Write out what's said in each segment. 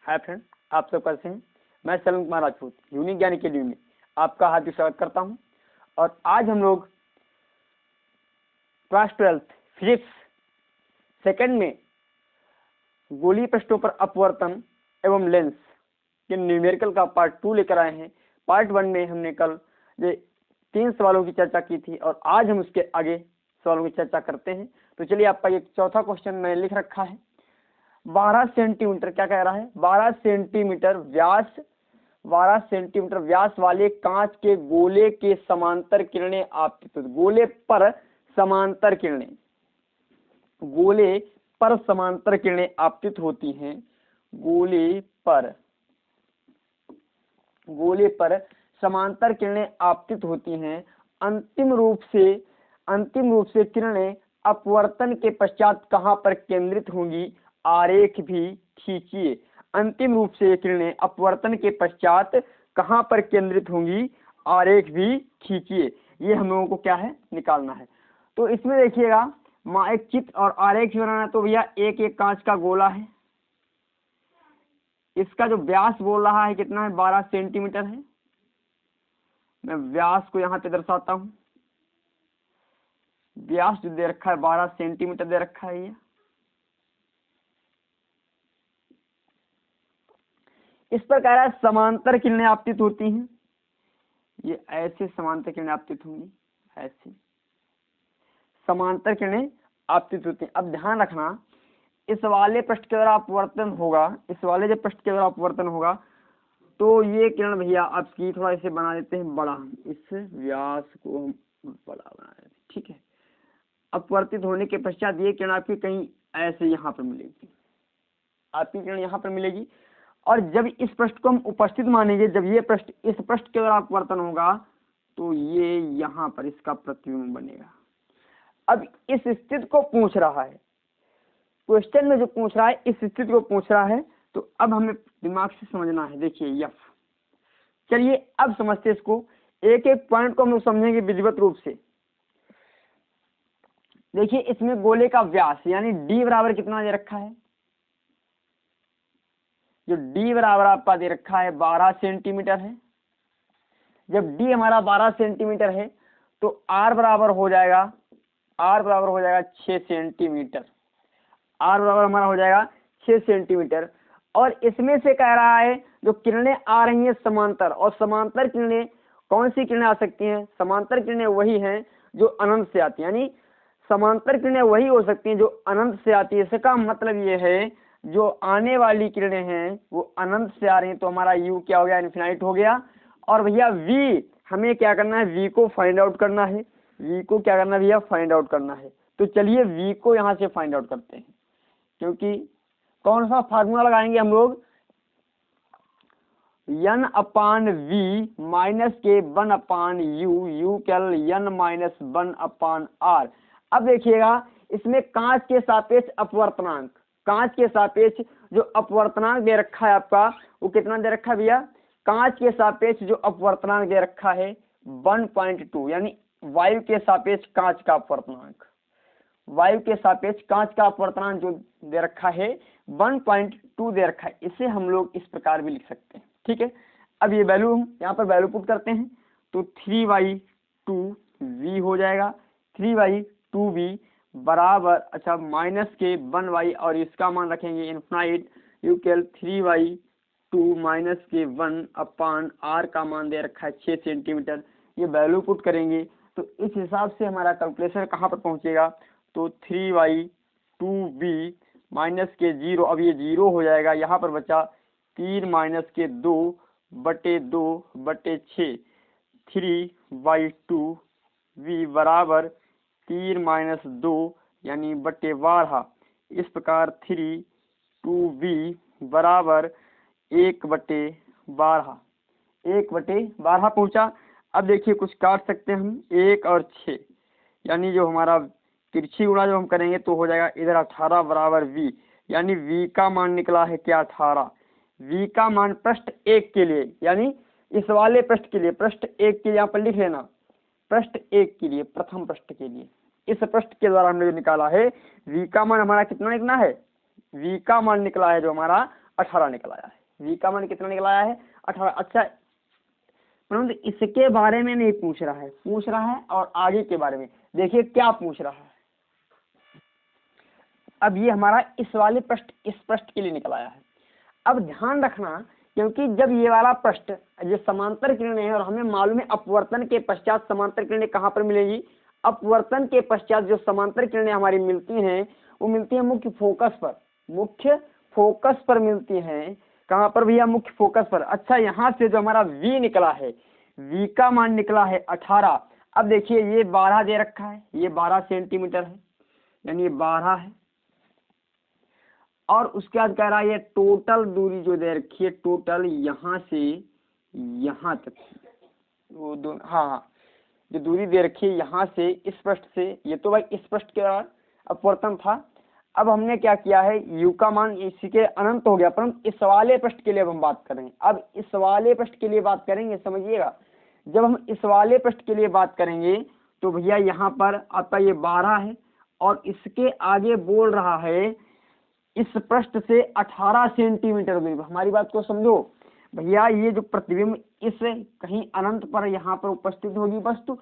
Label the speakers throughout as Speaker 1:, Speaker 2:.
Speaker 1: Hi friend, आप सब कैसे हैं? मैं सलन कुमार राजपूत यूनिक ज्ञान अकेडमी में आपका हार्दिक स्वागत करता हूं। और आज हम लोग क्लास 12 फिजिक्स सेकंड में गोलीय पृष्ठों पर अपवर्तन एवं लेंस के न्यूमेरिकल का पार्ट 2 लेकर आए हैं। पार्ट 1 में हमने कल 3 सवालों की चर्चा की थी और आज हम उसके आगे सवालों की चर्चा करते हैं। तो चलिए, आपका ये चौथा क्वेश्चन मैंने लिख रखा है। 12 सेंटीमीटर क्या कह रहा है? 12 सेंटीमीटर व्यास वाले कांच के गोले के समांतर किरणें आपतित, गोले पर समांतर किरणें आपतित होती हैं। गोले पर समांतर किरणें आपतित होती हैं। अंतिम रूप से किरणें अपवर्तन के पश्चात कहां पर केंद्रित होंगी? आरेख भी खींचिए। अंतिम रूप से किरणें अपवर्तन के पश्चात कहां पर केंद्रित होंगी? आरेख भी खींचिए। ये हम लोगों को क्या है, निकालना है। तो इसमें देखिएगा, एक चित्र और आरेख बनाना। तो भैया एक कांच का गोला है, इसका जो व्यास बोल रहा है कितना है? 12 सेंटीमीटर है। मैं व्यास को यहाँ पे दर्शाता हूँ। व्यास जो दे रखा है 12 सेंटीमीटर दे रखा है। ये इस पर कह रहा है समांतर किरणें आपतित होती हैं। ये ऐसे समांतर किरणें आपतित होंगी, ऐसे समांतर किरणें आपतित होती हैं। अब ध्यान रखना, इस वाले पृष्ठ के द्वारा अपवर्तन होगा, इस वाले जो पृष्ठ के द्वारा अपवर्तन होगा तो ये किरण भैया आपकी थोड़ा इसे बना देते हैं बड़ा, इस व्यास को हम बड़ा बना देते हैं, ठीक है। अपवर्तित होने के पश्चात ये किरण आपकी कहीं ऐसे यहाँ पर मिलेगी, आपकी किरण यहाँ पर मिलेगी। और जब इस पृष्ठ को हम उपस्थित मानेंगे, जब ये पृष्ठ इस पृष्ठ के द्वारा अपवर्तन होगा तो ये यहाँ पर इसका प्रतिबिंब बनेगा। अब इस स्थिति को पूछ रहा है, क्वेश्चन में जो पूछ रहा है इस स्थिति को पूछ रहा है, तो अब हमें दिमाग से समझना है। देखिए एफ, चलिए अब समझते हैं इसको। एक एक पॉइंट को हम लोग समझेंगे विधिवत रूप से। देखिए, इसमें गोले का व्यास यानी डी बराबर कितना दे रखा है? जो डी बराबर आपका दे रखा है 12 सेंटीमीटर है। जब डी हमारा 12 सेंटीमीटर है तो आर बराबर हो जाएगा 6 सेंटीमीटर। आर बराबर हमारा हो जाएगा 6 सेंटीमीटर। और इसमें से कह रहा है जो किरणें आ रही हैं समांतर, और समांतर किरणें कौन सी किरणें आ सकती हैं? समांतर किरणें वही हैं जो अनंत से आती हैं, यानी समांतर किरणें वही हो सकती हैं जो अनंत से आती है। इसका मतलब ये है जो आने वाली किरणें हैं वो अनंत से आ रही हैं, तो हमारा यू क्या हो गया? इनफिनाइट हो गया। और भैया वी हमें क्या करना है? वी को फाइंड आउट करना है। वी को क्या करना है भैया? फाइंड आउट करना है। तो चलिए वी को यहाँ से फाइंड आउट करते हैं, क्योंकि कौन सा फार्मूला लगाएंगे हम लोग? n अपान वी माइनस के 1 upon U, U call n minus 1 upon R. अब देखिएगा, इसमें कांच के सापेक्ष अपवर्तनांक, कांच के सापेक्ष जो अपवर्तनांक दे रखा है आपका, वो कितना दे रखा है भैया? कांच के सापेक्ष जो अपवर्तनांक दे रखा है 1.2, यानी वायु के सापेक्ष कांच का अपवर्तनांक, वायु के सापेक्ष कांच का अपवर्तनांक जो दे रखा है 1.2 दे रखा है। इसे हम लोग इस प्रकार भी लिख सकते हैं, ठीक है। अब ये वैल्यू यहाँ पर वैल्यू पुट करते हैं तो 3/2v हो जाएगा। 3/2v बराबर, अच्छा, माइनस के 1y, और इसका मान रखेंगे इनफाइनाइट, यू कैल 3/2 माइनस के 1 अपान आर का मान दे रखा है 6 सेंटीमीटर। ये वैल्यू पुट करेंगे तो इस हिसाब से हमारा कैलकुलेशन कहाँ पर पहुँचेगा? तो 3/2v माइनस के 0, अब ये 0 हो जाएगा, यहाँ पर बचा 3 माइनस के 2/2/6, 3/2v बराबर 3 माइनस 2 यानी बटे 12। इस प्रकार 3/2v बराबर 1/12, 1/12 पहुँचा। अब देखिए कुछ काट सकते हैं हम, 1 और 6, यानी जो हमारा तिरछी गुणा जो हम करेंगे तो हो जाएगा इधर 18 बराबर v, यानी v का मान निकला है क्या? 18। v का मान पृष्ठ 1 के लिए, यानी इस वाले पृष्ठ के लिए, पृष्ठ 1 के लिए यहाँ पर लिख लेना, पृष्ठ 1 के लिए, प्रथम पृष्ठ के लिए, इस पृष्ठ के द्वारा हमने जो निकाला है v का मान हमारा कितना निकला है? v का मान निकला है जो हमारा 18 निकल आया है। v का मान कितना निकल आया है? 18। अच्छा, परंतु इसके बारे में नहीं पूछ रहा है, पूछ रहा है और आगे के बारे में। देखिए क्या पूछ रहा है। अब ये हमारा इस वाले पृष्ठ, इस पृष्ठ के लिए निकल आया है। अब ध्यान रखना, क्योंकि जब ये वाला पृष्ठ, ये समांतर किरणें हैं और हमें मालूम है अपवर्तन के पश्चात समांतर किरणें कहाँ पर मिलेंगी? अपवर्तन के पश्चात जो समांतर किरणें हमारी मिलती हैं वो मिलती हैं मुख्य फोकस पर, मुख्य फोकस पर मिलती हैं। कहाँ पर भैया? मुख्य फोकस पर। अच्छा, यहाँ से जो हमारा v निकला है, v का मान निकला है 18। अब देखिए ये 12 दे रखा है, ये 12 सेंटीमीटर है, यानी ये 12 है। और उसके बाद कह रहा है ये टोटल दूरी जो दे रखी है, टोटल यहाँ से यहाँ तक, वो दो, हाँ, जो दूरी दे रखी है यहाँ से इस पृष्ठ से, ये तो भाई इस पृष्ठ के अपवर्तन था। अब हमने क्या किया है, u का मान इसी के अनंत हो गया, परंतु इस वाले पृष्ठ के लिए अब हम बात करें। अब इस वाले पृष्ठ के लिए बात करेंगे, समझिएगा। जब हम इस वाले पृष्ठ के लिए बात करेंगे तो भैया यहाँ पर आपका ये 12 है और इसके आगे बोल रहा है इस पृष्ठ से 18 सेंटीमीटर दूरी। हमारी बात को समझो भैया, ये जो प्रतिबिंब इस कहीं अनंत पर यहाँ पर उपस्थित होगी वस्तु,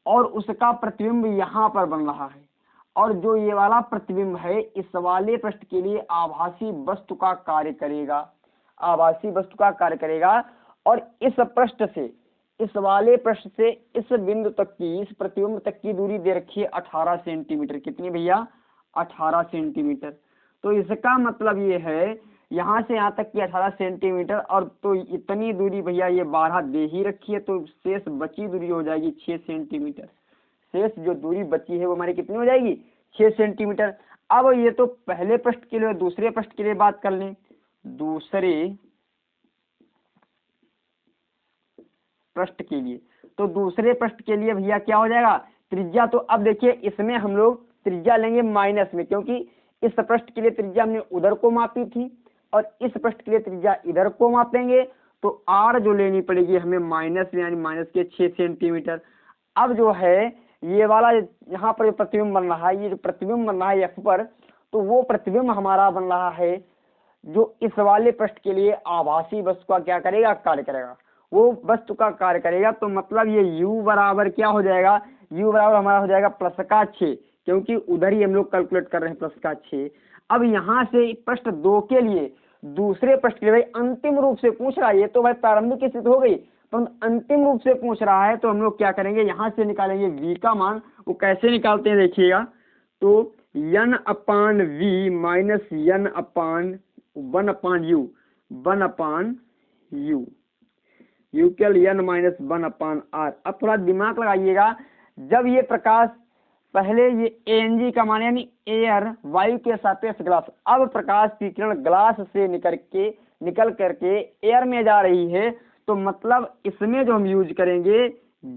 Speaker 1: और उसका प्रतिबिंब यहाँ पर बन रहा है, और जो ये वाला प्रतिबिंब है इस वाले पृष्ठ के लिए आभासी वस्तु का कार्य करेगा, आभासी वस्तु का कार्य करेगा। और इस पृष्ठ से, इस वाले पृष्ठ से इस बिंदु तक की, इस प्रतिबिंब तक की दूरी दे रखी है 18 सेंटीमीटर। कितनी भैया? 18 सेंटीमीटर। तो इसका मतलब ये है यहाँ से यहाँ तक की 18 सेंटीमीटर, और तो इतनी दूरी भैया ये 12 दे ही रखी है, तो शेष बची दूरी हो जाएगी 6 सेंटीमीटर। शेष जो दूरी बची है वो हमारी कितनी हो जाएगी? 6 सेंटीमीटर। अब ये तो पहले पृष्ठ के लिए, दूसरे पृष्ठ के लिए बात कर लें। दूसरे पृष्ठ के लिए, तो दूसरे पृष्ठ के लिए भैया क्या हो जाएगा? त्रिज्या, तो अब देखिए इसमें हम लोग त्रिज्या लेंगे माइनस में, क्योंकि इस पृष्ठ के लिए त्रिज्या हमने उधर को मापी थी और इस पृष्ठ के लिए त्रिज्या इधर को मापेंगे, तो r जो लेनी पड़ेगी हमें माइनस में, यानी माइनस के 6 सेंटीमीटर। अब जो है ये वाला यहाँ पर प्रतिबिंब बन रहा है, ये जो प्रतिबिंब बन रहा है f पर, तो वो प्रतिबिंब हमारा बन रहा है जो इस वाले पृष्ठ के लिए आभासी वस्तु का क्या करेगा? कार्य करेगा, वो वस्तु का कार्य करेगा। तो मतलब ये u बराबर क्या हो जाएगा? u बराबर हमारा हो जाएगा +6, क्योंकि उधर ही हम लोग कैलकुलेट कर रहे हैं +6। अब यहाँ से पृष्ठ 2 के लिए, दूसरे पृष्ठ के लिए भाई अंतिम रूप से पूछ रहा है, ये तो भाई प्रारंभिक स्थिति हो गई, तो अंतिम रूप से पूछ रहा है, तो हम लोग क्या करेंगे, यहाँ से निकालेंगे v का मान। वो कैसे निकालते हैं देखिएगा, तो n/v minus n/1/u, 1/u, u के लिए n माइनस 1/r। अब थोड़ा दिमाग लगाइएगा, जब ये प्रकाश पहले ये Ang का मान यानी एयर, वायु के सापेक्ष ग्लास, अब प्रकाश की किरण ग्लास से निकल करके एयर में जा रही है, तो मतलब इसमें जो हम यूज करेंगे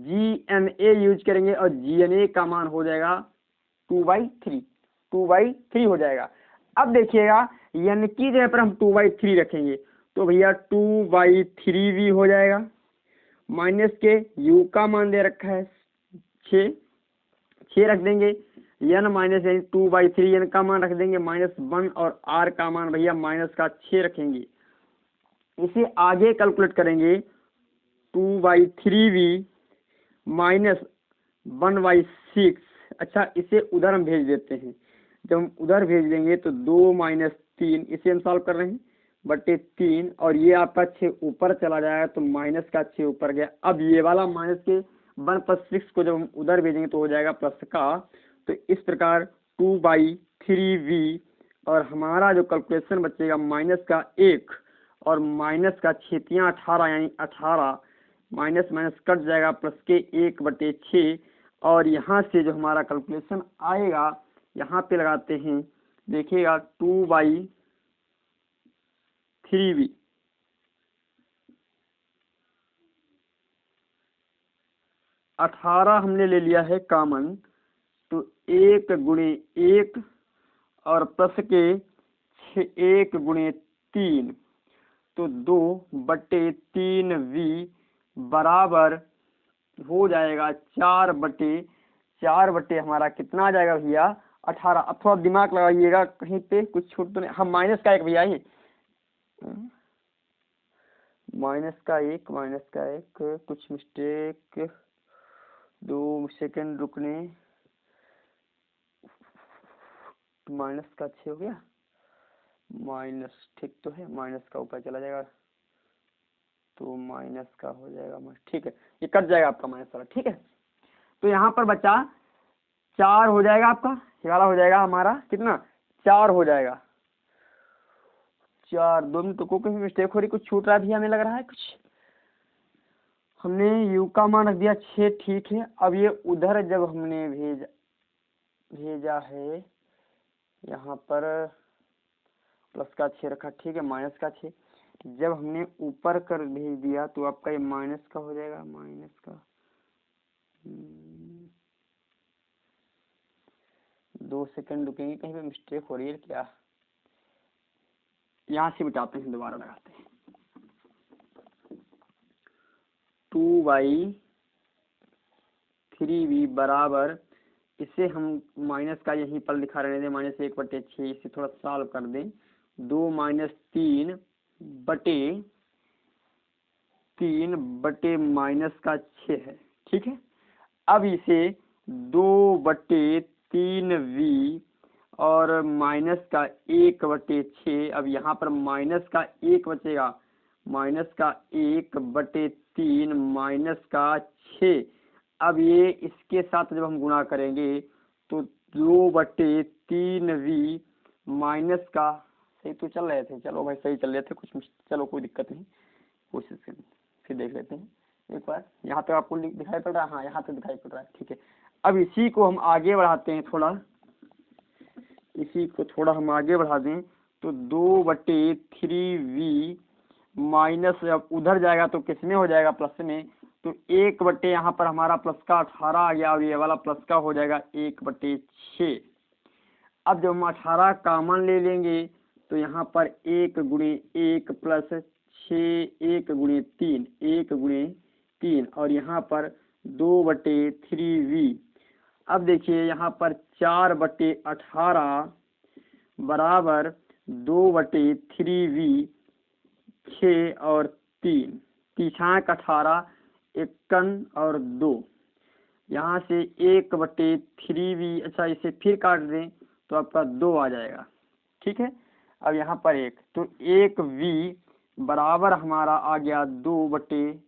Speaker 1: GNA यूज करेंगे, और GNA का मान हो जाएगा 2/3 हो जाएगा। अब देखिएगा n की जगह पर हम 2/3 रखेंगे, तो भैया 2/3v हो जाएगा, माइनस के u का मान दे रखा है 6 रख देंगे, n माइनस यानी 2/3, n का मान रख देंगे -1, और r का मान भैया माइनस का 6 रखेंगे। इसे आगे कैलकुलेट करेंगे, 2/3v माइनस 1/6। अच्छा, इसे उधर हम भेज देते हैं, जब हम उधर भेज देंगे तो 2 - 3, इसे हम सॉल्व कर रहे हैं, /3, और ये आपका 6 ऊपर चला जाएगा, तो माइनस का 6 ऊपर गया। अब ये वाला माइनस के 1 + 6 को जब हम उधर भेजेंगे तो हो जाएगा प्लस का। तो इस प्रकार 2/3v, और हमारा जो कैलकुलेशन बचेगा माइनस का 1 और माइनस का 6 × 18, यानी 18, माइनस माइनस कट जाएगा, प्लस के 1/6, और यहाँ से जो हमारा कैलकुलेशन आएगा यहाँ पे लगाते हैं, देखिएगा 2/3v, 18 हमने ले लिया है कॉमन, तो 1 × 1 और प्लस के 1 × 3, तो 2/3v बराबर हो जाएगा 4/4 हमारा कितना आ जाएगा भैया? 18। अब थोड़ा दिमाग लगाइएगा, कहीं पे कुछ छूट तो नहीं। हम माइनस का 1 भैया, -1 कुछ मिस्टेक, 2 सेकंड रुकने, -6 हो गया, माइनस ठीक तो है, माइनस का ऊपर चला जाएगा तो माइनस का हो जाएगा, ठीक है, ये कट जाएगा आपका माइनस वाला, ठीक है। तो यहाँ पर बचा 4 हो जाएगा आपका, ये वाला हो जाएगा हमारा कितना, 4 हो जाएगा, 4। 2 मिनट को कहीं मिस्टेक हो रही, कुछ छूट रहा भी हमें लग रहा है कुछ। हमने u का मान रख दिया 6, ठीक है। अब ये उधर जब हमने भेजा है, यहाँ पर प्लस का 6 रखा, ठीक है, माइनस का 6, जब हमने ऊपर कर भेज दिया तो आपका ये माइनस का हो जाएगा, माइनस का 2 सेकंड रुकेंगे, कहीं पे मिस्टेक हो रही है क्या, यहाँ से मिटाते हैं, दोबारा लगाते हैं। 2/3v बराबर, इसे हम माइनस का यहीं पर लिखा रहने दें, -1/6, इसे थोड़ा सॉल्व कर दें, 2 - 3 बटे -6 है, ठीक है। अब इसे 2/3v और माइनस का 1/6, अब यहाँ पर माइनस का 1 बचेगा, -1/3 -6, अब ये इसके साथ जब हम गुणा करेंगे तो 2/3v माइनस का, सही तो चल रहे थे, चलो भाई सही चल रहे थे कुछ, चलो कोई दिक्कत नहीं, कोशिश करें, फिर देख लेते हैं एक बार। यहाँ तक आपको दिखाई पड़ रहा है, हाँ यहाँ तक दिखाई पड़ रहा है, ठीक है। अब इसी को हम आगे बढ़ाते हैं थोड़ा, इसी को थोड़ा हम आगे बढ़ा दें तो 2/3v माइनस, अब उधर जाएगा तो किस में हो जाएगा, प्लस में, तो 1 यहाँ पर हमारा प्लस का 18 आ गया, और ये वाला प्लस का हो जाएगा 1/6। अब जब हम 18 कॉमन ले लेंगे तो यहाँ पर 1 × 1 + 6, 1 × 3, 1 × 3, और यहाँ पर 2/3v। अब देखिए यहाँ पर 4/18 बराबर 2/3v, 6 और 3, 18, 51 और 2, यहाँ से 1/3v, अच्छा इसे फिर काट दें तो आपका 2 आ जाएगा, ठीक है। अब यहाँ पर 1, तो 1v बराबर हमारा आ गया 2/,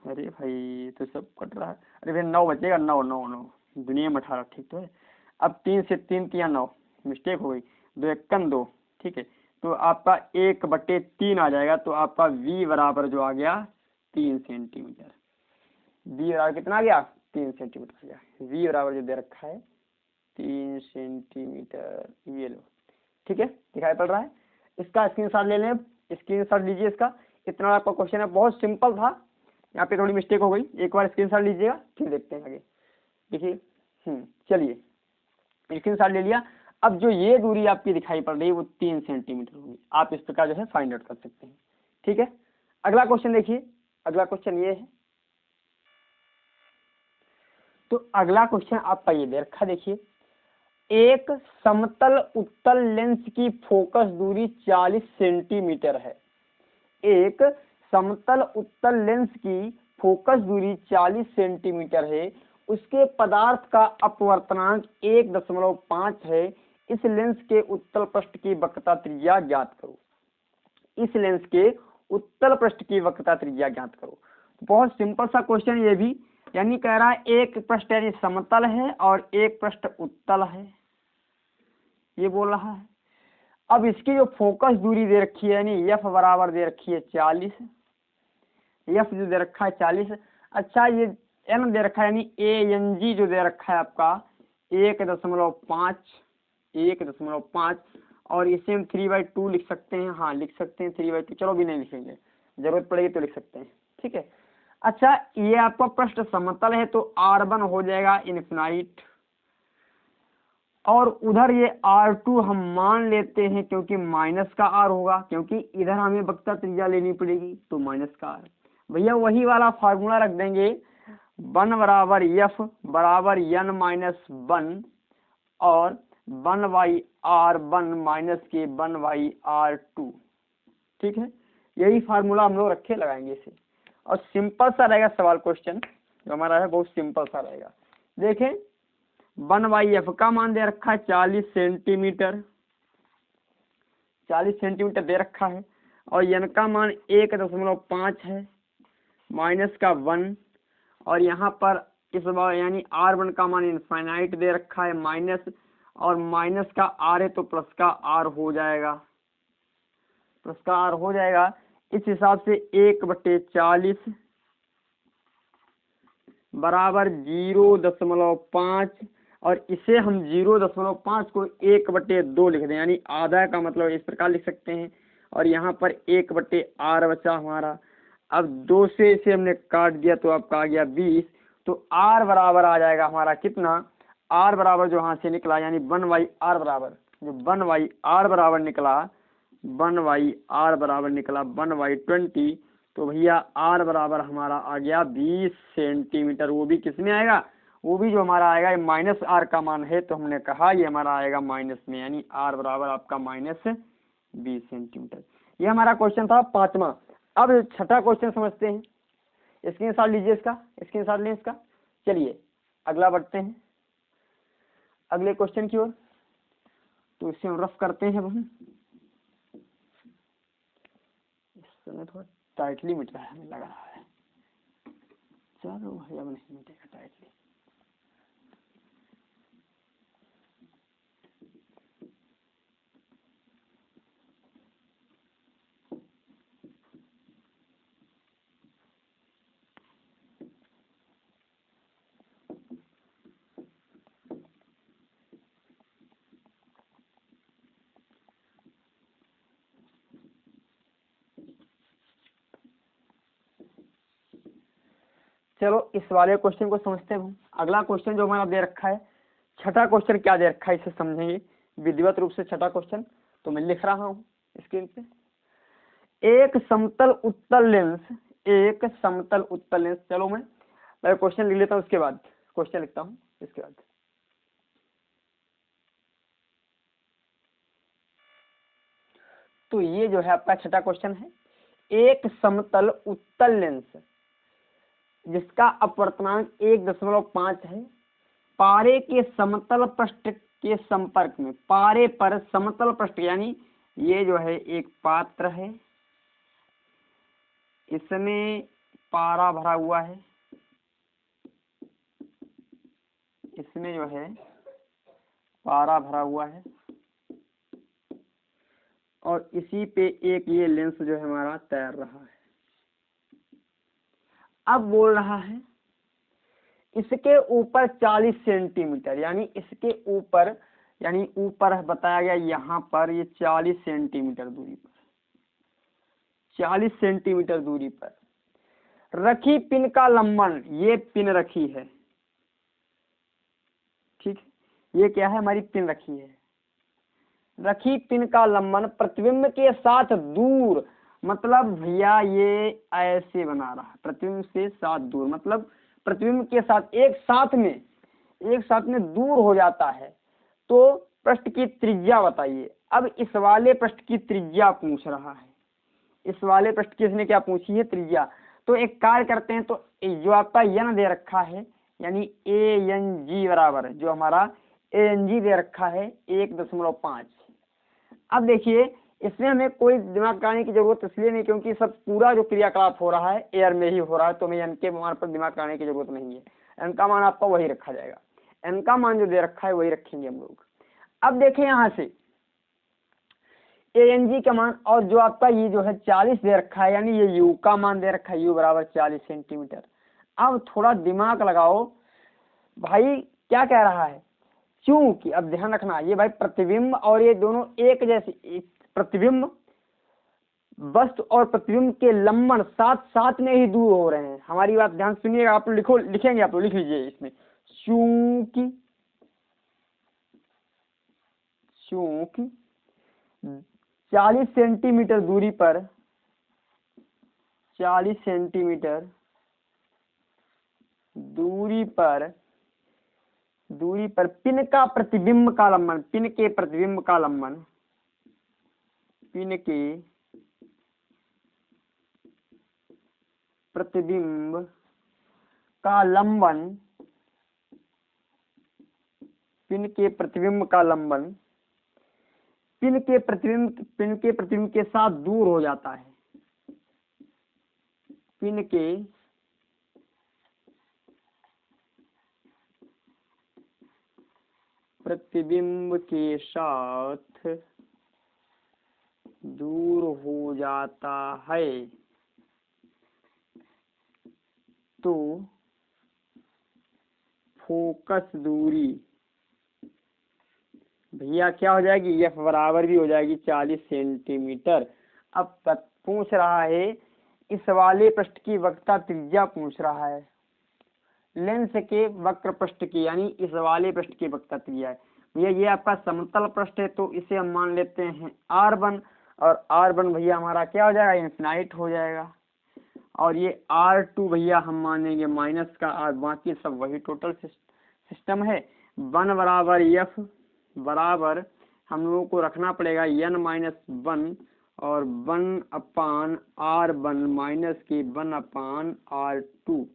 Speaker 1: अरे भाई तो सब कट रहा है, अरे भाई 9 बचेगा, 9 9 9 दुनिया में 18, ठीक तो है। अब 3 से 3 × 9, मिस्टेक हो गई, 2 1 2, ठीक है, तो आपका 1/3 आ जाएगा, तो आपका v बराबर जो आ गया 3 सेंटीमीटर, v बराबर कितना आ गया, 3 सेंटीमीटर आ गया, v बराबर जो दे रखा है 3 सेंटीमीटर, ये लो, ठीक है, दिखाई पड़ रहा है। इसका स्क्रीनशॉट ले लें, स्क्रीनशॉट लीजिए इसका, इतना आपका क्वेश्चन है, बहुत सिंपल था, यहाँ पे थोड़ी मिस्टेक हो गई, एक बार स्क्रीनशॉट लीजिएगा, फिर देखते हैं आगे। देखिए चलिए स्क्रीनशॉट ले लिया। अब जो ये दूरी आपकी दिखाई पड़ रही है वो 3 सेंटीमीटर होगी, आप इस प्रकार जो है फाइंड आउट कर सकते हैं, ठीक है। अगला क्वेश्चन देखिए, अगला क्वेश्चन ये है, तो अगला क्वेश्चन आपका ये दे रखा, देखिए एक समतल उत्तल लेंस की फोकस दूरी 40 सेंटीमीटर है, एक समतल उत्तल लेंस की फोकस दूरी 40 सेंटीमीटर है, उसके पदार्थ का अपवर्तनांक 1.5 है, इस लेंस के उत्तल पृष्ठ की वक्रता त्रिज्या ज्ञात करो, इस लेंस के उत्तल पृष्ठ की वक्रता त्रिज्या ज्ञात करो। बहुत सिंपल सा क्वेश्चन ये भी, यानी कह रहा है एक पृष्ठ यानी समतल है और एक पृष्ठ उत्तल है, ये बोल रहा है। अब इसकी जो फोकस दूरी दे रखी है यानी f बराबर दे रखी है 40, f जो दे रखा है 40, अच्छा ये n दे रखा है यानी ANG जो दे रखा है आपका 1.5, और इसे हम 3/2 लिख सकते हैं, हाँ लिख सकते हैं 3/2, चलो भी नहीं लिखेंगे, जरूरत पड़ेगी तो लिख सकते हैं, ठीक है। अच्छा ये आपका पृष्ठ समतल है तो R1 हो जाएगा इनफिनाइट, और उधर ये R2 हम मान लेते हैं क्योंकि माइनस का R होगा, क्योंकि इधर हमें वक्रता त्रिज्या लेनी पड़ेगी तो माइनस का R। भैया वही वाला फार्मूला रख देंगे, 1 बराबर F बराबर n-1 और 1/R1 माइनस के 1/R2, ठीक है, यही फार्मूला हम लोग रखे लगाएंगे इसे, और सिंपल सा रहेगा सवाल क्वेश्चन जो हमारा है, बहुत सिंपल सा रहेगा। देखें 1/f का मान दे रखा है 40 सेंटीमीटर, 40 सेंटीमीटर दे रखा है, और n का मान 1.5 है, माइनस का 1, और यहाँ पर इस बार यानी r1 का मान इनफाइनाइट दे रखा है, माइनस, और माइनस का r है तो प्लस का r हो जाएगा, प्लस का r हो जाएगा। इस हिसाब से 1/40 बराबर 0.5, और इसे हम 0.5 को 1/2 लिख दें, यानी आधा का मतलब इस प्रकार लिख सकते हैं, और यहाँ पर 1/r बचा हमारा। अब 2 से इसे हमने काट दिया तो आपका आ गया 20, तो r बराबर आ जाएगा हमारा कितना, r बराबर जो यहाँ से निकला यानी 1/r बराबर, जो 1/r बराबर निकला, 1/r बराबर निकला 1/20, तो भैया r बराबर हमारा आ गया 20 सेंटीमीटर। वो भी किस में आएगा, वो भी जो हमारा आएगा माइनस r का मान है, तो हमने कहा ये हमारा आएगा माइनस में, यानी r बराबर आपका -20 सेंटीमीटर। ये हमारा क्वेश्चन था 5वां। अब 6ठा क्वेश्चन समझते हैं, स्क्रीनशॉट लीजिए इसका, स्क्रीनशॉट लें इसका। चलिए अगला बढ़ते हैं अगले क्वेश्चन की ओर, तो इसे हम रफ करते हैं। हम इस समय थोड़ा टाइटली मिट रहा है, हमें लग रहा है, चलो भाई अब नहीं मिटेगा टाइटली। चलो इस वाले क्वेश्चन को समझते हैं। अगला क्वेश्चन जो हमारा दे रखा है, 6ठा क्वेश्चन क्या दे रखा है इसे समझेंगे विधिवत रूप से। 6ठा क्वेश्चन तो मैं लिख रहा हूँ स्क्रीन पे। एक समतल उत्तल लेंस, एक समतल उत्तल लेंस, चलो मैं क्वेश्चन लिख लेता हूँ, उसके बाद क्वेश्चन लिखता हूँ इसके बाद। तो ये जो है आपका 6ठा क्वेश्चन है, एक समतल उत्तल लेंस जिसका अपवर्तनांक 1.5 है, पारे के समतल पृष्ठ के संपर्क में, पारे पर समतल पृष्ठ, यानी ये जो है एक पात्र है, इसमें पारा भरा हुआ है, इसमें जो है पारा भरा हुआ है, और इसी पे एक ये लेंस जो है हमारा तैर रहा है। अब बोल रहा है इसके ऊपर 40 सेंटीमीटर, यानी इसके ऊपर, यानी ऊपर बताया गया यहाँ पर ये 40 सेंटीमीटर दूरी पर, 40 सेंटीमीटर दूरी पर रखी पिन का लंबन, ये पिन रखी है, ठीक, ये क्या है, हमारी पिन रखी है। रखी पिन का लंबन प्रतिबिंब के साथ दूर, मतलब भैया ये ऐसे बना रहा है, प्रतिबिंब से साथ दूर, मतलब प्रतिबिंब के साथ एक साथ में दूर हो जाता है। तो पृष्ठ की त्रिज्या बताइए। अब इस वाले पृष्ठ की त्रिज्या पूछ रहा है, इस वाले पृष्ठ की इसने क्या पूछी है, त्रिज्या। तो एक कार्य करते हैं, तो जो आपका n दे रखा है, यानी ANG बराबर, जो हमारा ANG दे रखा है 1.5। अब देखिए इसमें हमें कोई दिमाग लगाने की जरूरत इसलिए नहीं, क्योंकि सब पूरा जो क्रियाकलाप हो रहा है एयर में ही हो रहा है, तो हमें n के मान पर दिमाग लगाने की जरूरत नहीं है। n का मान आपका वही रखा जाएगा, n का मान जो दे रखा है वही रखेंगे हम लोग। अब देखें यहाँ से ANG का मान, और जो आपका ये जो है 40 दे रखा है, यानी ये U का मान दे रखा है, U बराबर 40 सेंटीमीटर। अब थोड़ा दिमाग लगाओ भाई, क्या कह रहा है, क्योंकि अब ध्यान रखना ये भाई प्रतिबिंब और ये दोनों एक जैसे, प्रतिबिंब वस्तु और प्रतिबिंब के लंबन साथ साथ में ही दूर हो रहे हैं। हमारी बात ध्यान सुनिएगा, आप लिखो, लिखेंगे आप लोग, लिख लीजिए इसमें, चूंकि 40 सेंटीमीटर दूरी पर, 40 सेंटीमीटर दूरी पर पिन का प्रतिबिंब का लंबन, पिन के प्रतिबिंब का लंबन, पिन के प्रतिबिंब का लंबन, पिन के प्रतिबिंब का लंबन पिन के प्रतिबिंब के साथ दूर हो जाता है। पिन के प्रतिबिंब के साथ दूर हो जाता है तो फोकस दूरी भैया क्या हो जाएगी, एफ बराबर भी हो जाएगी 40 सेंटीमीटर। अब पूछ रहा है इस वाले पृष्ठ की वक्रता त्रिज्या पूछ रहा है, लेंस के वक्र पृष्ठ की, यानी इस वाले पृष्ठ की वक्रता त्रिज्या है। भैया ये आपका समतल पृष्ठ है तो इसे हम मान लेते हैं R1, और R1 भैया हमारा क्या हो जाएगा, इन्फिनाइट हो जाएगा। और ये R2 भैया हम मानेंगे माइनस का R, बाकी सब वही टोटल सिस्टम है। 1 बराबर F बराबर हम लोगों को रखना पड़ेगा n-1 और 1/R1 माइनस के 1/R2।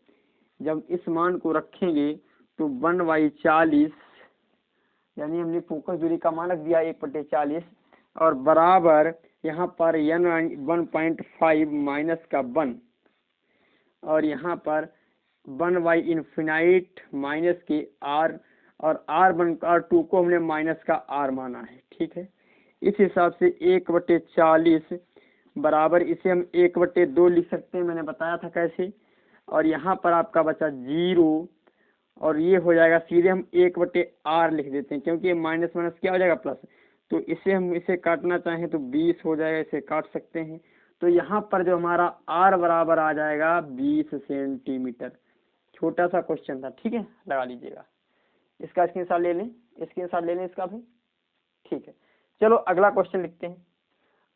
Speaker 1: जब इस मान को रखेंगे तो 1/40, यानी हमने फोकस दूरी का मान रख दिया 1/40, और बराबर यहाँ पर n 1.5 माइनस का 1, और यहाँ पर 1/इन्फिनाइट माइनस के R, और R1 R2 को हमने माइनस का R माना है। ठीक है, इस हिसाब से 1/40 बराबर इसे हम 1/2 लिख सकते हैं, मैंने बताया था कैसे। और यहाँ पर आपका बचा 0, और ये हो जाएगा सीधे हम 1/R लिख देते हैं, क्योंकि माइनस माइनस क्या हो जाएगा प्लस, तो इसे हम इसे काटना चाहें तो 20 हो जाएगा, इसे काट सकते हैं। तो यहाँ पर जो हमारा R बराबर आ जाएगा 20 सेंटीमीटर। छोटा सा क्वेश्चन था, ठीक है, लगा लीजिएगा। इसका स्क्रीनशॉट ले लें, स्क्रीनशॉट ले लें इसका भी। ठीक है, चलो अगला क्वेश्चन लिखते हैं।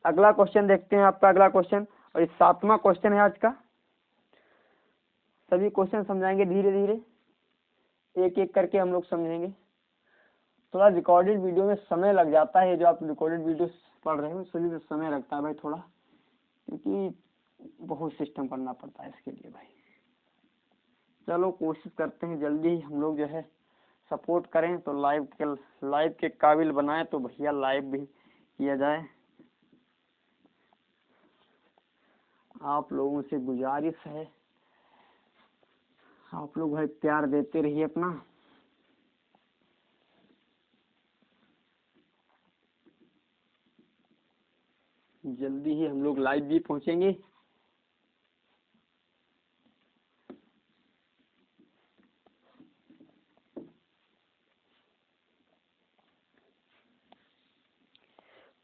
Speaker 1: अगला क्वेश्चन देखते हैं आपका अगला क्वेश्चन, और ये 7वां क्वेश्चन है आज का। सभी क्वेश्चन समझाएंगे धीरे धीरे, एक एक करके हम लोग समझेंगे। थोड़ा रिकॉर्डेड वीडियो में समय लग जाता है, जो आप रिकॉर्डेड वीडियो पढ़ रहे हो उसमें भी समय लगता है भाई थोड़ा, क्योंकि बहुत सिस्टम करना पड़ता है इसके लिए भाई। चलो कोशिश करते हैं जल्दी ही हम लोग जो है सपोर्ट करें तो लाइव के काबिल बनाएं, तो भैया लाइव भी किया जाए। आप लोगों से गुजारिश है, आप लोग भाई प्यार देते रहिए अपना। जल्दी ही हम लोग लाइव भी पहुंचेंगे।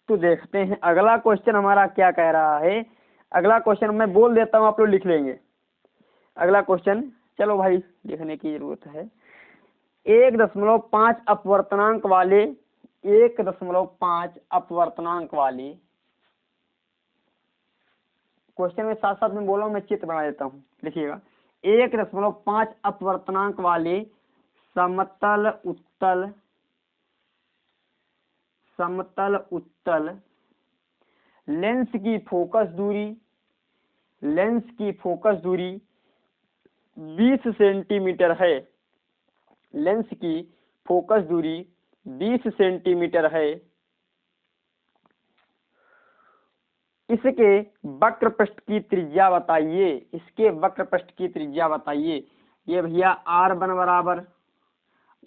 Speaker 1: तो देखते हैं अगला क्वेश्चन हमारा क्या कह रहा है। अगला क्वेश्चन मैं बोल देता हूँ, आप लोग लिख लेंगे। अगला क्वेश्चन, चलो भाई लिखने की जरूरत है। 1.5 अपवर्तनांक वाले 1.5 अपवर्तनांक वाले क्वेश्चन में साथ साथ में बोला हूँ, मैं चित्र बना देता हूँ, लिखिएगा। 1.5 अपवर्तनांक वाले समतल उत्तल लेंस की फोकस दूरी 20 सेंटीमीटर है। लेंस की फोकस दूरी 20 सेंटीमीटर है। इसके वक्र पृष्ठ की त्रिज्या बताइए। इसके वक्र पृष्ठ की त्रिज्या बताइए। ये भैया R1 बराबर,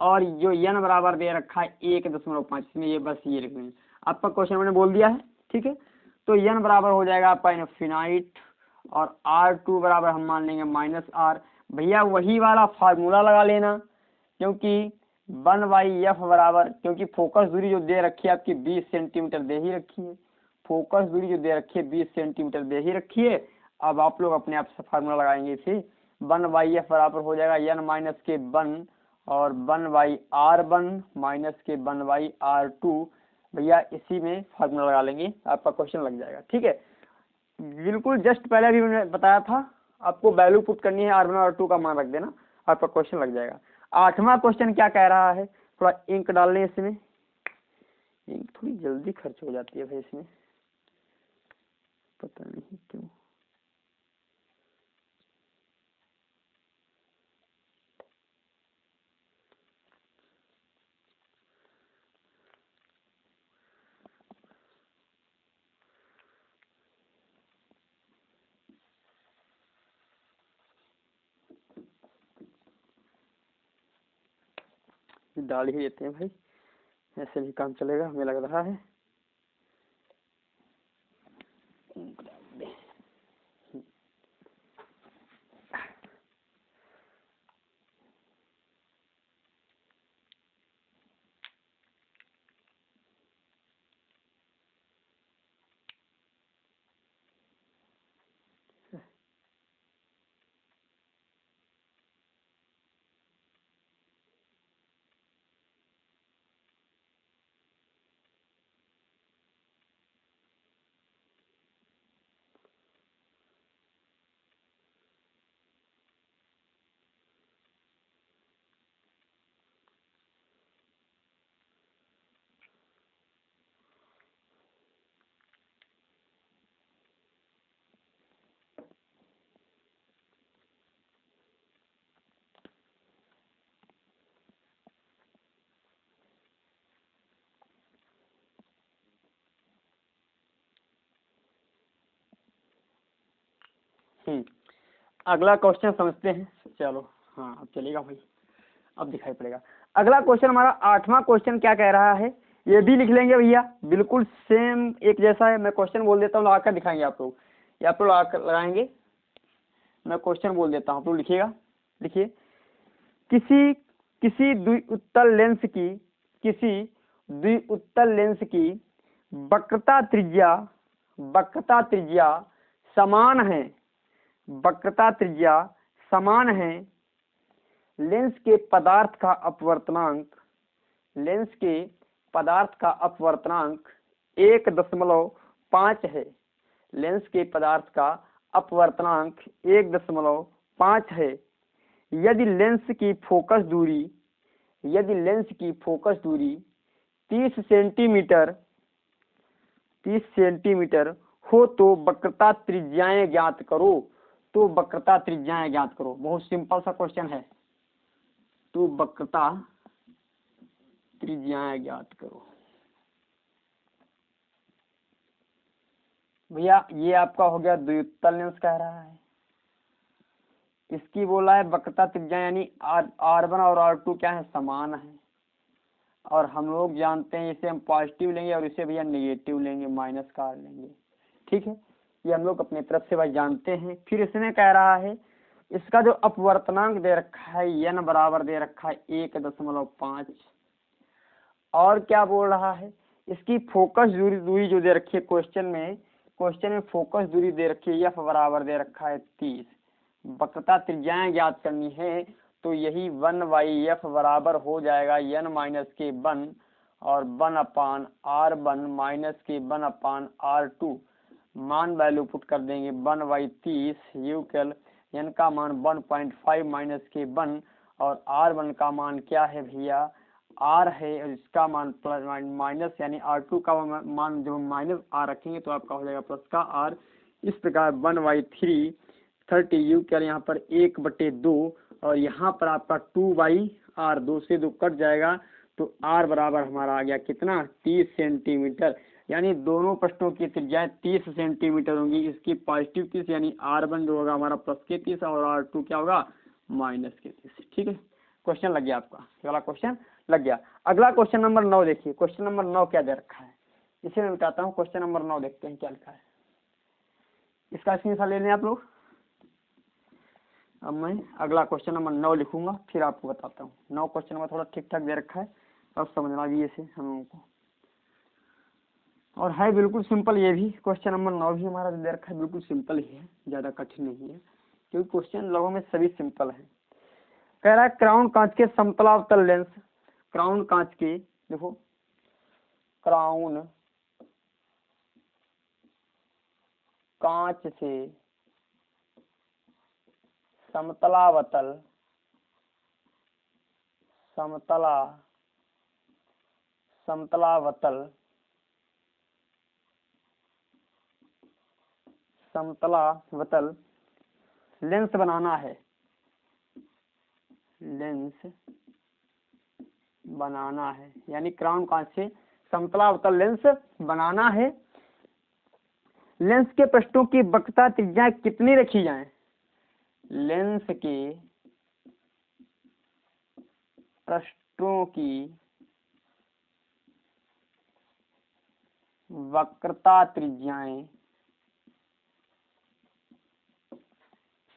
Speaker 1: और जो n बराबर दे रखा है 1.5, इसमें ये बस ये लिखना है। आपका क्वेश्चन मैंने बोल दिया है, ठीक है। तो n बराबर हो जाएगा आपका इनफिनाइट, और R2 बराबर हम मान लेंगे -R। भैया वही वाला फार्मूला लगा लेना, क्योंकि 1/f बराबर, क्योंकि फोकस दूरी जो दे रखी है आपकी 20 सेंटीमीटर दे ही रखी है। फोकस दूरी जो दे रखी है 20 सेंटीमीटर दे ही रखी है। अब आप लोग अपने आप से फार्मूला लगाएंगे इसे। 1/f बराबर हो जाएगा n-1 और 1/R1 माइनस के 1/R2। भैया इसी में फार्मूला लगा लेंगे, आपका क्वेश्चन लग जाएगा, ठीक है। बिल्कुल जस्ट पहले भी मैंने बताया था, आपको वैल्यू पुट करनी है, R1 और R2 का मान रख देना, आपका क्वेश्चन लग जाएगा। 8वां क्वेश्चन क्या कह रहा है, थोड़ा इंक डाल लें इसमें। इंक थोड़ी जल्दी खर्च हो जाती है भाई इसमें, पता नहीं क्यों। डाल ही देते हैं भाई, ऐसे भी काम चलेगा हमें लग रहा है। अगला क्वेश्चन समझते हैं। चलो हाँ अब चलेगा भाई, अब दिखाई पड़ेगा। अगला क्वेश्चन हमारा 8वां क्वेश्चन क्या कह रहा है, ये भी लिख लेंगे भैया, बिल्कुल सेम एक जैसा है। मैं क्वेश्चन बोल देता हूँ, लगाकर दिखाएंगे आप लोग, या आप लोग लगाएंगे। मैं क्वेश्चन बोल देता हूँ, आप लोग लिखिएगा। लिखिए, किसी द्विउत्तल लेंस की वक्रता त्रिज्या समान है, वक्रता त्रिज्या समान है। लेंस के पदार्थ का अपवर्तनांक 1.5 है। लेंस के पदार्थ का अपवर्तनांक 1.5 है। यदि लेंस की फोकस दूरी 30 सेंटीमीटर हो तो वक्रता त्रिज्याएं ज्ञात करो। बहुत सिंपल सा क्वेश्चन है, तो वक्रता त्रिज्याएं ज्ञात करो। भैया ये आपका हो गया द्विउत्तल लेंस कह रहा है, इसकी बोला है वक्रता त्रिज्या, यानी R1 और R2 क्या है, समान है। और हम लोग जानते हैं इसे हम पॉजिटिव लेंगे और इसे भैया नेगेटिव लेंगे, माइनस का लेंगे। ठीक है, ये हम लोग अपने तरफ से भाई जानते हैं। फिर इसने कह रहा है इसका जो अपवर्तनांक दे रखा है n बराबर दे रखा है 1.5। और क्या बोल रहा है, इसकी फोकस दूरी जो दे रखी है क्वेश्चन में फोकस दूरी दे रखी है f बराबर दे रखा है 30। वक्रता त्रिज्याएं ज्ञात करनी है, तो यही 1/f बराबर हो जाएगा n-k1 और 1/r1 -k1/r2। मान वैल्यू पुट कर देंगे 1/30 यूकल n का मान 1.5 -k1 और r1 का मान क्या है भैया, r है, और इसका मान प्लस माइनस, यानी r2 का मान जो माइनस r रखेंगे तो आपका हो जाएगा प्लस का r। इस प्रकार 1/3 30 यूकल यहाँ पर 1/2 और यहाँ पर आपका 2/r, 2 से 2 कट जाएगा, तो r बराबर हमारा आ गया कितना, 30 सेंटीमीटर। यानी दोनों पृष्ठों की त्रिज्याएं 30 सेंटीमीटर होंगी। इसकी पॉजिटिव 30 यानी R1 जो होगा हमारा प्लस के 30 और R2 क्या होगा, माइनस के 30। ठीक है, क्वेश्चन लग गया आपका, अगला क्वेश्चन लग गया। अगला क्वेश्चन नंबर 9 देखिए, क्वेश्चन नंबर 9 क्या दे रखा है, इसे मैं बताता हूँ। क्वेश्चन नंबर 9 देखते हैं क्या लिखा है, इसका स्क्रीनशॉट ले लें आप लोग। अब मैं अगला क्वेश्चन नंबर 9 लिखूंगा, फिर आपको बताता हूँ। 9 क्वेश्चन नंबर थोड़ा ठीक ठाक दे रखा है, अब समझना भी इसे हम लोगों को, और है बिल्कुल सिंपल। ये भी क्वेश्चन नंबर 9 भी हमारा दे रखा है, बिल्कुल सिंपल ही है, ज्यादा कठिन नहीं है, क्योंकि क्वेश्चन लोगों में सभी सिंपल है। कह रहा है क्राउन कांच के समतलावतल लेंस, क्राउन कांच के, देखो क्राउन कांच से समतलावतल लेंस बनाना है, यानी क्राउन कांच से समतलावतल लेंस बनाना है। लेंस के पृष्ठों की वक्रता त्रिज्याएं कितनी रखी जाएं, लेंस के पृष्ठों पृष्ठों की वक्रता त्रिज्याएं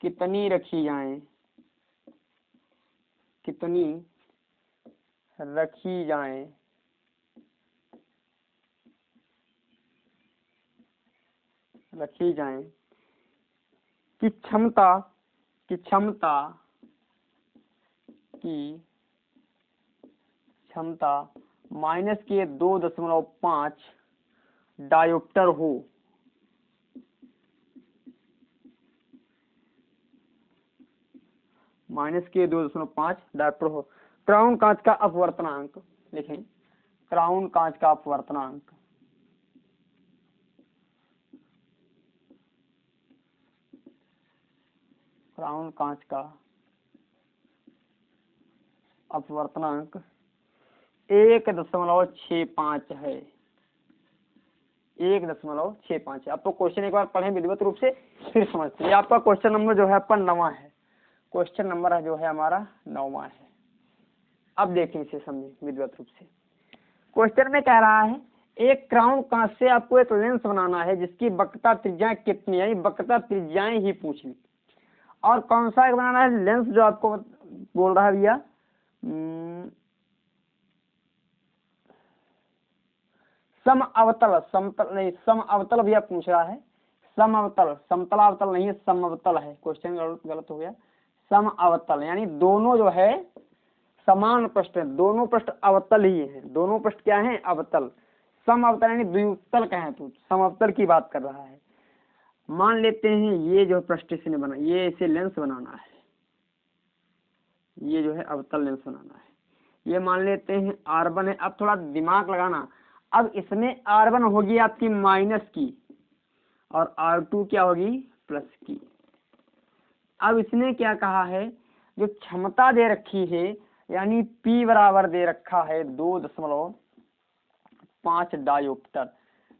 Speaker 1: कितनी रखी जाएं, कितनी रखी जाएं, रखी जाएं कि क्षमता -2.5 डायोप्टर हो। -2.5 डायोप्टर हो। क्राउन कांच का अपवर्तनांक लिखें, क्राउन कांच का अपवर्तनांक क्राउन कांच का अपवर्तनांक 1.65 है, 1.65 है। अब तो क्वेश्चन एक बार पढ़ें विधिवत रूप से फिर समझते हैं। आपका क्वेश्चन नंबर जो है आपका 9वां है, क्वेश्चन नंबर जो है हमारा 9वां है। अब देखें इसे समझें विधिवत रूप से। क्वेश्चन में कह रहा है एक क्राउन कांच से आपको एक लेंस बनाना है जिसकी वक्रता त्रिज्याएं कितनी है, वक्रता त्रिज्याएं ही पूछनी। और कौन सा एक बनाना है लेंस, जो आपको बोल रहा है भैया सम अवतल, समतल नहीं, सम अवतल भैया पूछ रहा है। सम अवतल, समतलावतल नहीं है, सम अवतल है। क्वेश्चन गलत हो गया। सम अवतल यानी दोनों जो है समान पृष्ठ है, दोनों पृष्ठ अवतल ही है। दोनों पृष्ठ क्या है? अवतल। सम अवतल यानी द्वितल कहें तो सम अवतल की बात कर रहा है। मान लेते हैं ये जो पृष्ठ इसने बना, ये इसे लेंस बनाना है, ये जो है अवतल लेंस बनाना है। ये मान लेते हैं R1 है। अब थोड़ा दिमाग लगाना। अब इसमें R1 होगी आपकी माइनस की और R2 क्या होगी? प्लस की। अब इसने क्या कहा है, जो क्षमता दे रखी है यानी P बराबर दे रखा है 2.5 डायोप्टर।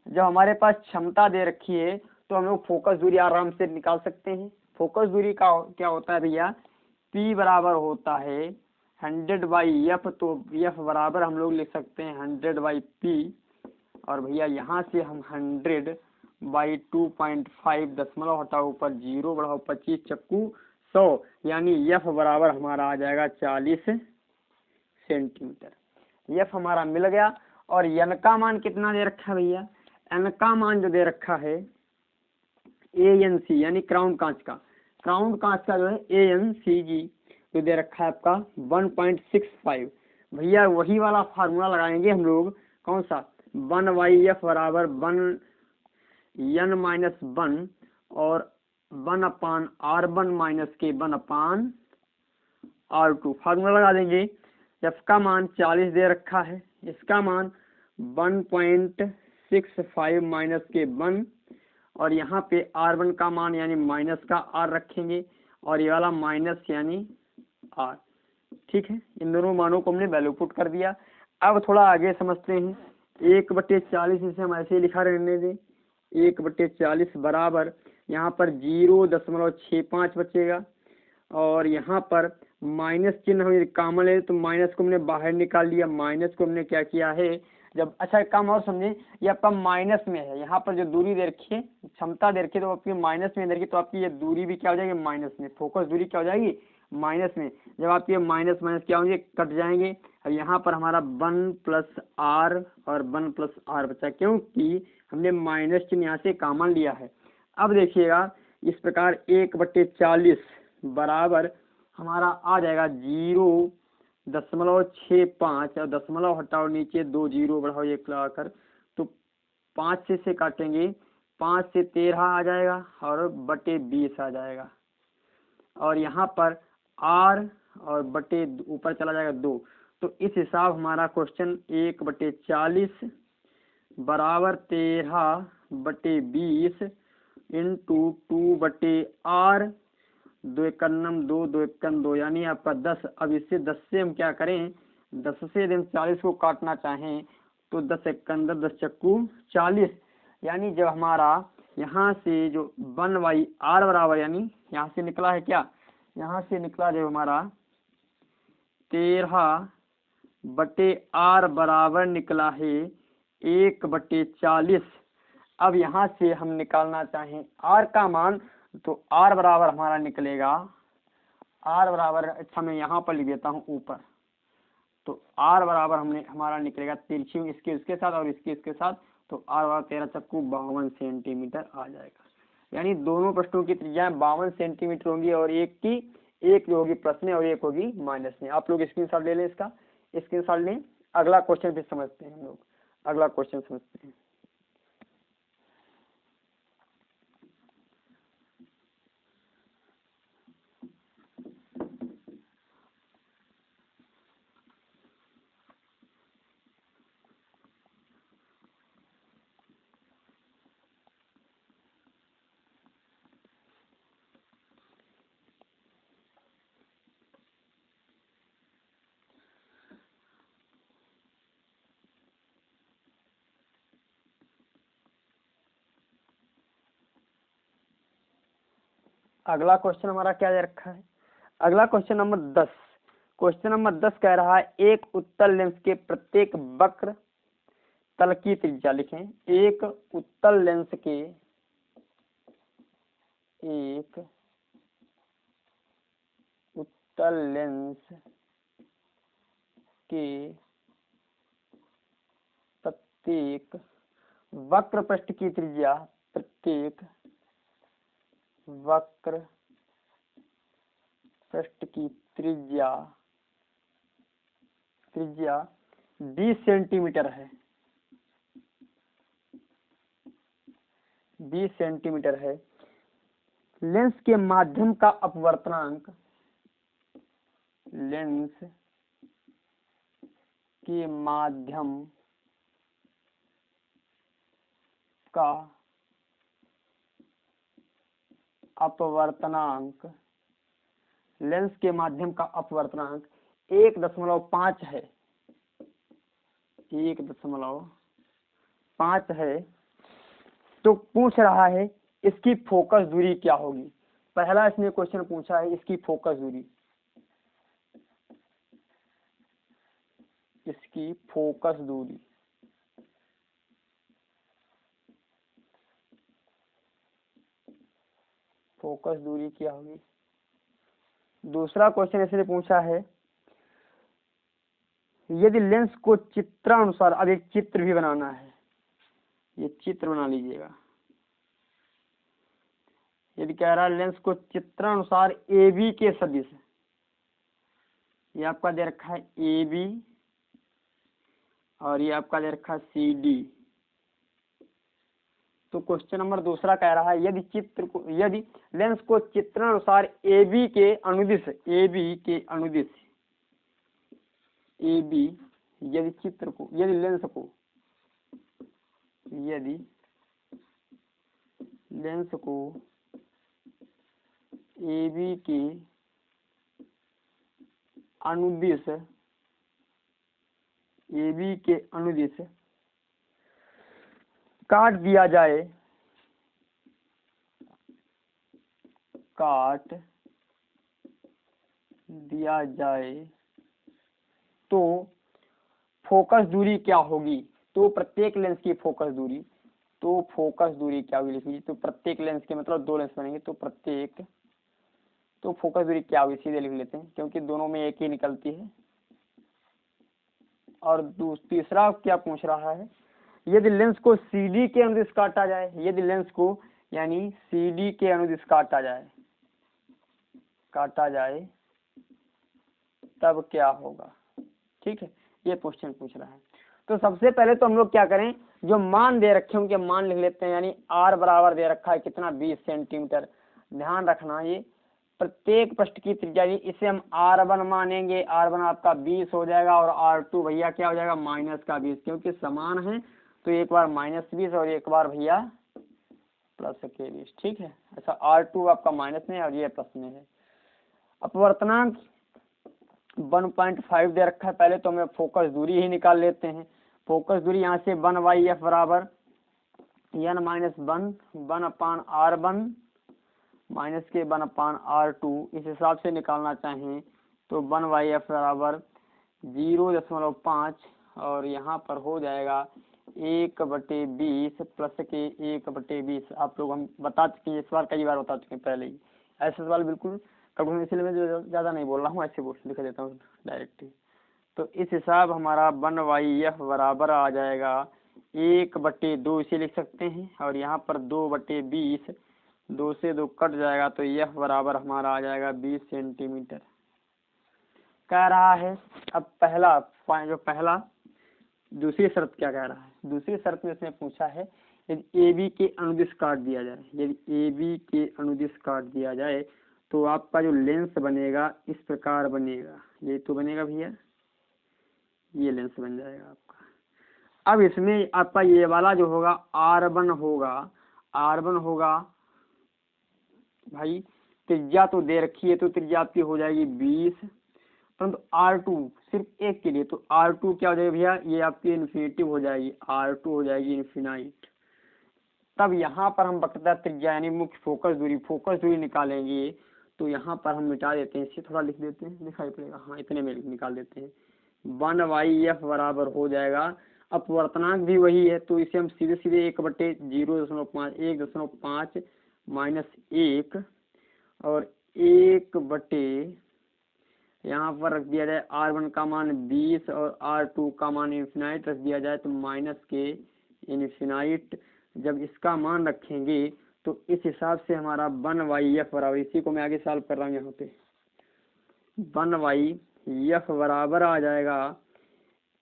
Speaker 1: जब हमारे पास क्षमता दे रखी है तो हम लोग फोकस दूरी आराम से निकाल सकते हैं। फोकस दूरी का क्या होता है भैया? P बराबर होता है 100/f। तो f बराबर हम लोग लिख सकते हैं 100/P। और भैया यहाँ से हम 100/2.5 दशमलव हटाओ ऊपर 0 बढ़ाओ 25 चक्कू 100 यानी f बराबर हमारा आ जाएगा 40 सेंटीमीटर। f हमारा मिल गया। और n का मान कितना दे रखा है भैया? n का मान जो दे रखा है ANC यानी क्राउन कांच का, क्राउन कांच का जो है ANCG जो दे रखा है आपका 1.65। भैया वही वाला फार्मूला लगाएंगे हम लोग। कौन सा? 1/f बराबर 1n-1 और 1/R1 - के 1/R2 फार्मूला लगा देंगे। f का मान 40 दे रखा है, इसका मान 1.65 - के 1 और यहाँ पे R1 का मान यानी माइनस का R रखेंगे और ये वाला माइनस यानी R। ठीक है, इन दोनों मानों को हमने वैल्यू पुट कर दिया। अब थोड़ा आगे समझते हैं। 1/40 इसे हम ऐसे ही लिखा रहने दें। 1/40 बराबर यहाँ पर 0.65 बचेगा और यहाँ पर माइनस चिन्ह हम कॉमन ले तो माइनस को हमने बाहर निकाल लिया। माइनस को हमने क्या किया है, जब अच्छा काम और समझे, ये आपका माइनस में है। यहाँ पर जो दूरी दे रखी है, क्षमता दे रखी है, तो आपकी माइनस में दे रखी, तो आपकी ये दूरी भी क्या हो जाएगी? माइनस में। फोकस दूरी क्या हो जाएगी? माइनस में। जब आपकी ये माइनस माइनस क्या होंगे? कट जाएंगे। अब यहाँ पर हमारा 1+R और 1+R बचा, क्योंकि हमने माइनस चिन्ह यहाँ से कॉमन लिया है। अब देखिएगा इस प्रकार 1/40 बराबर हमारा आ जाएगा 0.65 और दशमलव हटाओ नीचे 2 0 बढ़ाओ 1 लगाकर, तो 5 से काटेंगे, 5 से 13 आ जाएगा और बटे 20 आ जाएगा। और यहाँ पर R और बटे ऊपर चला जाएगा 2। तो इस हिसाब हमारा क्वेश्चन 1/40 बराबर 13/20 इंटू 2/R 2 × 2 2 × 2 यानी आपका 10। अब इससे 10 से हम क्या करें, 10 से यदि हम 40 को काटना चाहें तो 10 × 10 चक्कू 40 यानी जब हमारा यहाँ से जो 1/R बराबर यानी यहाँ से निकला है क्या, यहाँ से निकला जो हमारा 13 बटे आर बराबर निकला है 1/40। अब यहाँ से हम निकालना चाहें आर का मान, तो आर बराबर हमारा निकलेगा, आर बराबर, अच्छा मैं यहाँ पर लिख देता हूँ ऊपर, तो आर बराबर हमारा निकलेगा तिरछी इसके उसके साथ और इसके साथ, तो आर बराबर 13 चक्कू 52 सेंटीमीटर आ जाएगा। यानी दोनों पृष्ठों की त्रिज्याएं 52 सेंटीमीटर होंगी और एक जो होगी प्लस में और एक होगी माइनस में। आप लोग स्क्रीनशॉट ले लें, इसका स्क्रीनशॉट लें। अगला क्वेश्चन फिर समझते हैं हम लोग, अगला क्वेश्चन समझते हैं। अगला क्वेश्चन हमारा क्या दे रखा है, अगला क्वेश्चन नंबर 10। क्वेश्चन नंबर 10 कह रहा है एक उत्तल लेंस के प्रत्येक वक्र तल की त्रिज्या लिखें। एक उत्तल लेंस के प्रत्येक वक्र पृष्ठ की त्रिज्या, प्रत्येक वक्र पृष्ठ की त्रिज्या 20 सेंटीमीटर है, 20 सेंटीमीटर है। लेंस के माध्यम का अपवर्तनांक, लेंस के माध्यम का अपवर्तनांक, लेंस के माध्यम का अपवर्तनांक 1.5 है, 1.5 है। तो पूछ रहा है इसकी फोकस दूरी क्या होगी। पहला इसने क्वेश्चन पूछा है इसकी फोकस दूरी, इसकी फोकस दूरी, फोकस दूरी क्या होगी। दूसरा क्वेश्चन इसने पूछा है यदि लेंस को चित्रानुसार, अब एक चित्र भी बनाना है, ये चित्र बना लीजिएगा। यदि कह रहा है लेंस को चित्रानुसार ए बी के सदिश, ये आपका दे रखा है ए बी और ये आपका दे रखा है सी डी। तो क्वेश्चन नंबर दूसरा कह रहा है यदि लेंस को चित्रानुसार ए बी के अनुदिश, यदि लेंस को ए बी के अनुदिश काट दिया जाए, तो फोकस दूरी क्या होगी। तो प्रत्येक लेंस की फोकस दूरी, तो फोकस दूरी क्या होगी लिख लीजिए। तो प्रत्येक लेंस के मतलब 2 लेंस बनेंगे, तो फोकस दूरी क्या होगी सीधे लिख लेते हैं क्योंकि दोनों में एक ही निकलती है। और तीसरा क्या पूछ रहा है यदि लेंस को CD के अनुदिश काटा जाए, यदि लेंस को यानी CD के अनुदिश काटा जाए तब क्या होगा। ठीक है, ये क्वेश्चन पूछ रहा है। तो सबसे पहले तो हम लोग क्या करें, जो मान दे रखे उनके मान लिख लेते हैं। यानी आर बराबर दे रखा है कितना, 20 सेंटीमीटर। ध्यान रखना ये प्रत्येक पृष्ठ की त्रिज्या, इसे हम R1 मानेंगे, R1 आपका 20 हो जाएगा और R2 भैया क्या हो जाएगा -20, क्योंकि समान है तो एक बार -20 और एक बार भैया +20। ठीक है, ऐसा R2 आपका माइनस में और ये प्लस में है। अपवर्तनांक 1.5 दे रखा है। पहले तो हमें फोकस दूरी ही निकाल लेते हैं। फोकस दूरी यहाँ से 1/f बराबर n-1/r1 माइनस के 1/r2, इस हिसाब से निकालना चाहें तो 1/f बराबर 0.5 और यहाँ पर हो जाएगा 1/20 प्लस के 1/20। आप लोग हम बता चुके हैं, इस बार कई बार बता चुके हैं पहले ही। ऐसे सवाल बिल्कुल कभी, इसलिए मैं जो ज़्यादा नहीं बोल रहा हूँ, ऐसे बोल लिख देता हूँ डायरेक्ट ही। तो इस हिसाब हमारा 1/f बराबर आ जाएगा 1/2, इसे लिख सकते हैं। और यहाँ पर 2/20, 2 से 2 कट जाएगा तो f बराबर हमारा आ जाएगा 20 सेंटीमीटर कह रहा है। अब पहला दूसरी शर्त क्या कह रहा है? दूसरी शर्त में इसने पूछा है यदि AB के अनुदिश काट दिया जाए, यदि AB के अनुदिश काट दिया जाए तो आपका जो लेंस बनेगा इस प्रकार बनेगा। ये तो बनेगा भैया, ये लेंस बन जाएगा आपका। अब इसमें आपका ये वाला जो होगा R1 होगा भाई, त्रिज्या तो दे रखी है तो त्रिज्या आपकी हो जाएगी 20, परंतु R2 सिर्फ एक के लिए, तो R2 क्या हो जाएगा भैया, ये आपकी इन्फिनिटिव हो जाएगी, R2 हो जाएगी इन्फिनाइट। तब यहाँ पर हम वक्रता त्रिज्या यानी मुख्य फोकस दूरी निकालेंगे। तो यहाँ पर हम मिटा देते हैं, इसे थोड़ा लिख देते हैं, दिखाई पड़ेगा, हाँ इतने में निकाल देते हैं। 1/f बराबर हो जाएगा, अपवर्तनांक भी वही है तो इसे हम सीधे 1/0.5 माइनस 1 और 1/ यहाँ पर रख दिया जाए R1 का मान 20 और R2 का मान इन्फिनाइट रख दिया जाए तो माइनस के इन्फिनाइट। जब इसका मान रखेंगे तो इस हिसाब से हमारा 1/f बराबर, इसी को मैं आगे सॉल्व कर रहा हूँ यहाँ पे, 1/f बराबर आ जाएगा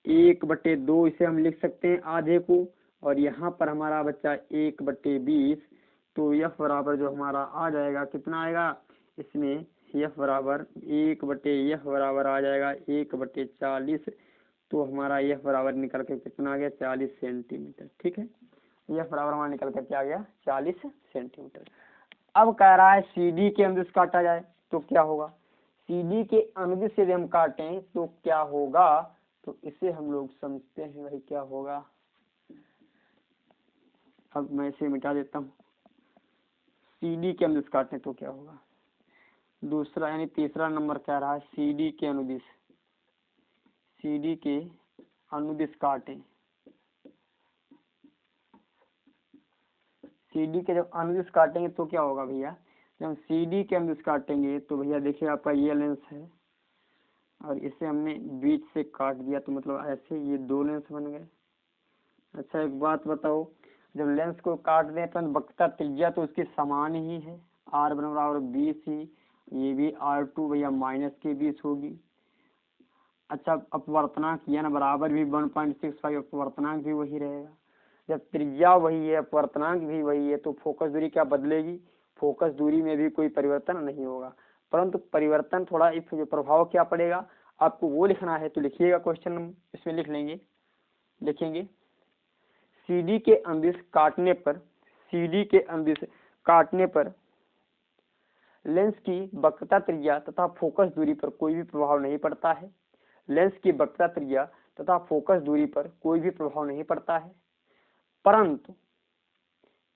Speaker 1: 1/2, इसे हम लिख सकते हैं आधे को, और यहाँ पर हमारा बच्चा 1/20। तो f बराबर जो हमारा आ जाएगा कितना आएगा इसमें, f बराबर 1/f बराबर आ जाएगा 1/40। तो हमारा f बराबर निकल के कितना आ गया 40 सेंटीमीटर। ठीक है, f बराबर हमारा निकल कर क्या आ गया 40 सेंटीमीटर। अब कह रहा है CD के अनुदिश काटा जाए तो क्या होगा, CD के अनुदिश यदि हम काटें तो क्या होगा, तो इसे हम लोग समझते हैं भाई क्या होगा। अब मैं इसे मिटा देता हूँ, CD के अनुदिश काटें तो क्या होगा। दूसरा यानी तीसरा नंबर कह रहा है CD के अनुदिश काटें। CD के जब अनुदिश काटेंगे तो क्या होगा भैया, जब हम CD के अनुदिश काटेंगे तो भैया देखिए आपका ये लेंस है और इसे हमने बीच से काट दिया तो मतलब ऐसे ये 2 लेंस बन गए। अच्छा एक बात बताओ, जब लेंस को काट दें तो वक्रता त्रिज्या तो उसकी समान ही है, R बराबर 20 ही, ये भी R2 भैया माइनस के 20 होगी। अच्छा अपवर्तनांक ये ना बराबर भी 1.65, अपवर्तनांक भी वही रहेगा। जब त्रिज्या वही है अपवर्तनांक भी वही है तो फोकस दूरी क्या बदलेगी, फोकस दूरी में भी कोई परिवर्तन नहीं होगा, परंतु परिवर्तन थोड़ा इस जो प्रभाव क्या पड़ेगा आपको वो लिखना है तो लिखिएगा, क्वेश्चन इसमें लिखेंगे CD के अनुदिश काटने पर लेंस की वक्रता त्रिज्या तथा फोकस दूरी पर कोई भी प्रभाव नहीं पड़ता है। लेंस की वक्रता त्रिज्या तथा फोकस दूरी पर कोई भी प्रभाव नहीं पड़ता है,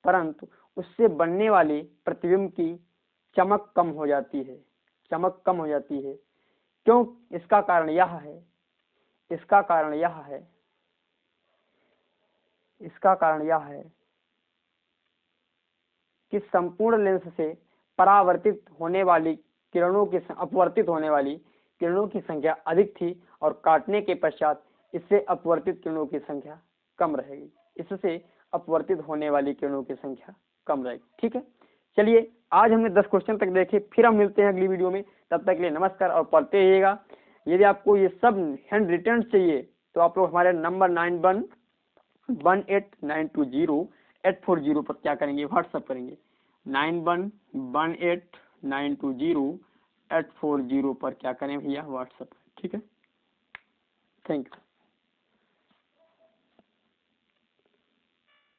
Speaker 1: परंतु उससे बनने वाले प्रतिबिंब की चमक कम हो जाती है। क्यों? इसका कारण यह है कि संपूर्ण लेंस से अपवर्तित होने वाली किरणों की संख्या अधिक थी और काटने के पश्चात इससे अपवर्तित किरणों की संख्या कम रहेगी, इससे अपवर्तित होने वाली किरणों की संख्या कम रहेगी। ठीक है, चलिए आज हमने 10 क्वेश्चन तक देखे, फिर हम मिलते हैं अगली वीडियो में, तब तक के लिए नमस्कार और पढ़ते रहिएगा। यदि आपको ये सब हैंड रिटन चाहिए तो आप लोग हमारे नंबर 9118920840 पर क्या करेंगे, व्हाट्सएप करेंगे। 9118920840 पर क्या करें भैया, व्हाट्सएप। ठीक है, थैंक यू।